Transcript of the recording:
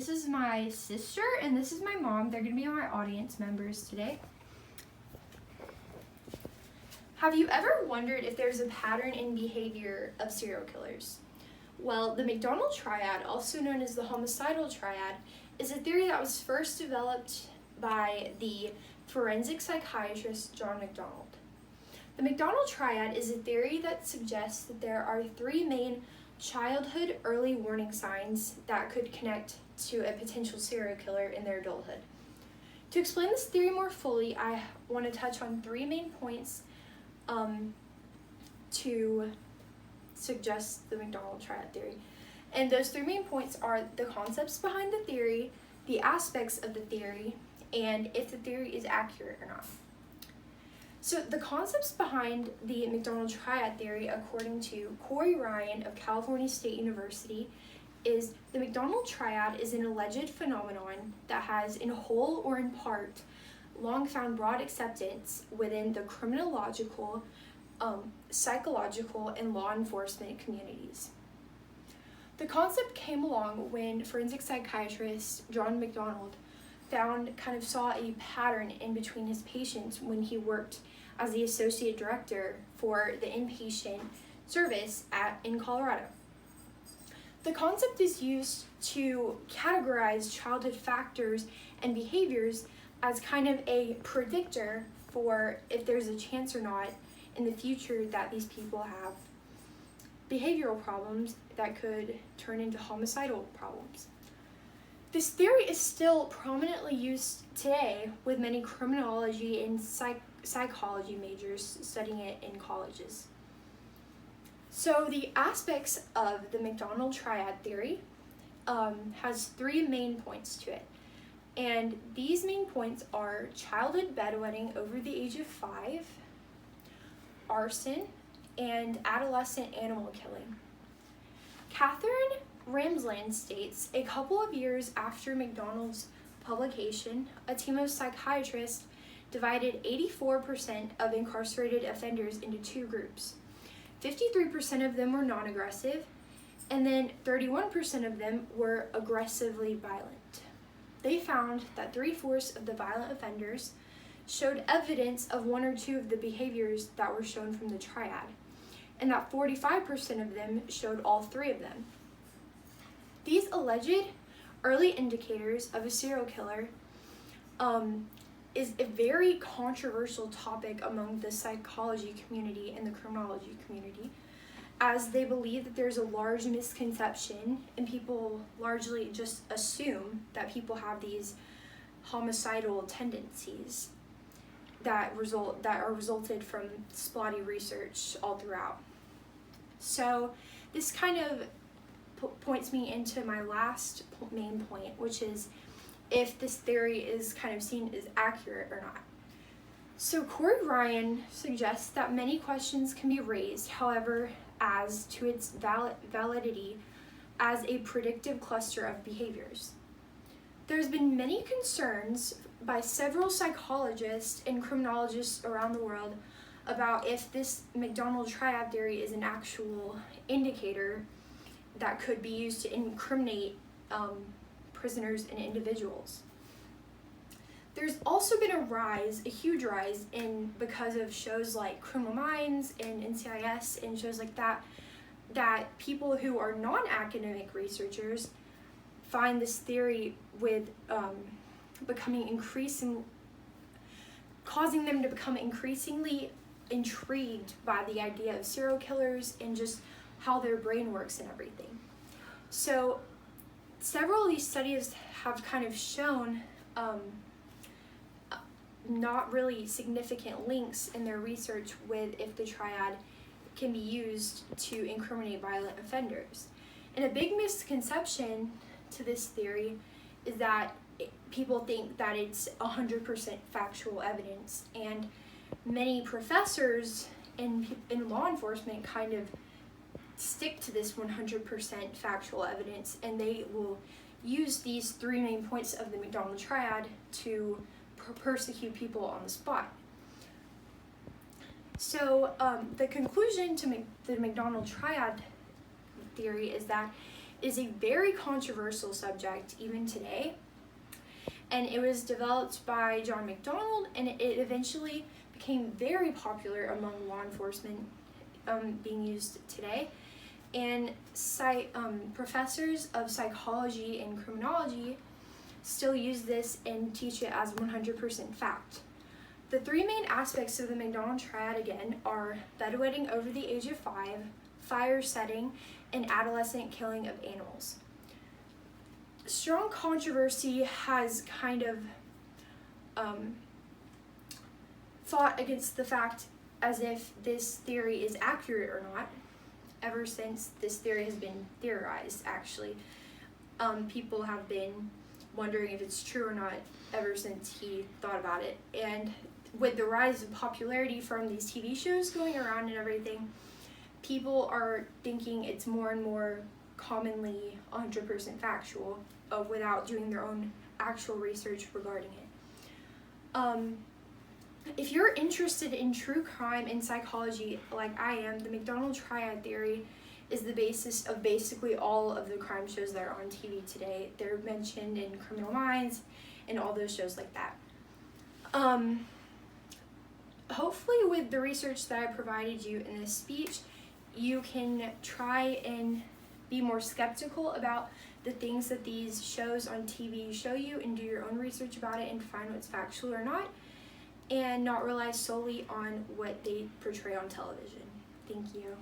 This is my sister and this is my mom. They're going to be my audience members today. Have you ever wondered if there's a pattern in behavior of serial killers? Well, the McDonald triad, also known as the homicidal triad, is a theory that was first developed by the forensic psychiatrist John McDonald. The McDonald triad is a theory that suggests that there are three main childhood early warning signs that could connect to a potential serial killer in their adulthood. To explain this theory more fully, I want to touch on three main points to suggest the McDonald triad theory. And those three main points are the concepts behind the theory, the aspects of the theory, and if the theory is accurate or not. So the concepts behind the McDonald triad theory, according to Corey Ryan of California State University, is the McDonald triad is an alleged phenomenon that has, in whole or in part, long found broad acceptance within the criminological, psychological, and law enforcement communities. The concept came along when forensic psychiatrist John McDonald saw a pattern in between his patients when he worked as the associate director for the inpatient service in Colorado. The concept is used to categorize childhood factors and behaviors as kind of a predictor for if there's a chance or not in the future that these people have behavioral problems that could turn into homicidal problems. This theory is still prominently used today with many criminology and psychology majors studying it in colleges. So the aspects of the McDonald triad theory has three main points to it. And these main points are childhood bedwetting over the age of 5, arson, and adolescent animal killing. Catherine Ramsland states, a couple of years after McDonald's publication, a team of psychiatrists divided 84% of incarcerated offenders into two groups. 53% of them were non-aggressive, and then 31% of them were aggressively violent. They found that 3/4 of the violent offenders showed evidence of one or two of the behaviors that were shown from the triad, and that 45% of them showed all three of them. These alleged early indicators of a serial killer is a very controversial topic among the psychology community and the criminology community, as they believe that there's a large misconception and people largely just assume that people have these homicidal tendencies that are resulted from spotty research all throughout. So this kind of points me into my last main point, which is if this theory is kind of seen as accurate or not. So Corey Ryan suggests that many questions can be raised, however, as to its validity as a predictive cluster of behaviors. There's been many concerns by several psychologists and criminologists around the world about if this McDonald triad theory is an actual indicator that could be used to incriminate prisoners and individuals. There's also been a huge rise because of shows like Criminal Minds and NCIS and shows like that people who are non-academic researchers find this theory with causing them to become increasingly intrigued by the idea of serial killers and just how their brain works and everything. So several of these studies have kind of shown not really significant links in their research with if the triad can be used to incriminate violent offenders. And a big misconception to this theory is that people think that it's 100% factual evidence, and many professors in law enforcement kind of stick to this 100% factual evidence, and they will use these three main points of the McDonald triad to persecute people on the spot. So the conclusion to the McDonald triad theory is that is a very controversial subject even today. And it was developed by John McDonald, and it eventually became very popular among law enforcement, being used today. And professors of psychology and criminology still use this and teach it as 100% fact. The three main aspects of the McDonald triad, again, are bedwetting over the age of 5, fire setting, and adolescent killing of animals. Strong controversy has kind of fought against the fact as if this theory is accurate or not, ever since this theory has been theorized, actually. People have been wondering if it's true or not ever since he thought about it. And with the rise of popularity from these TV shows going around and everything, people are thinking it's more and more commonly 100% factual without doing their own actual research regarding it. If you're interested in true crime and psychology like I am, the McDonald triad theory is the basis of basically all of the crime shows that are on TV today. They're mentioned in Criminal Minds and all those shows like that. Hopefully with the research that I provided you in this speech, you can try and be more skeptical about the things that these shows on TV show you and do your own research about it and find what's factual or not, and not rely solely on what they portray on television. Thank you.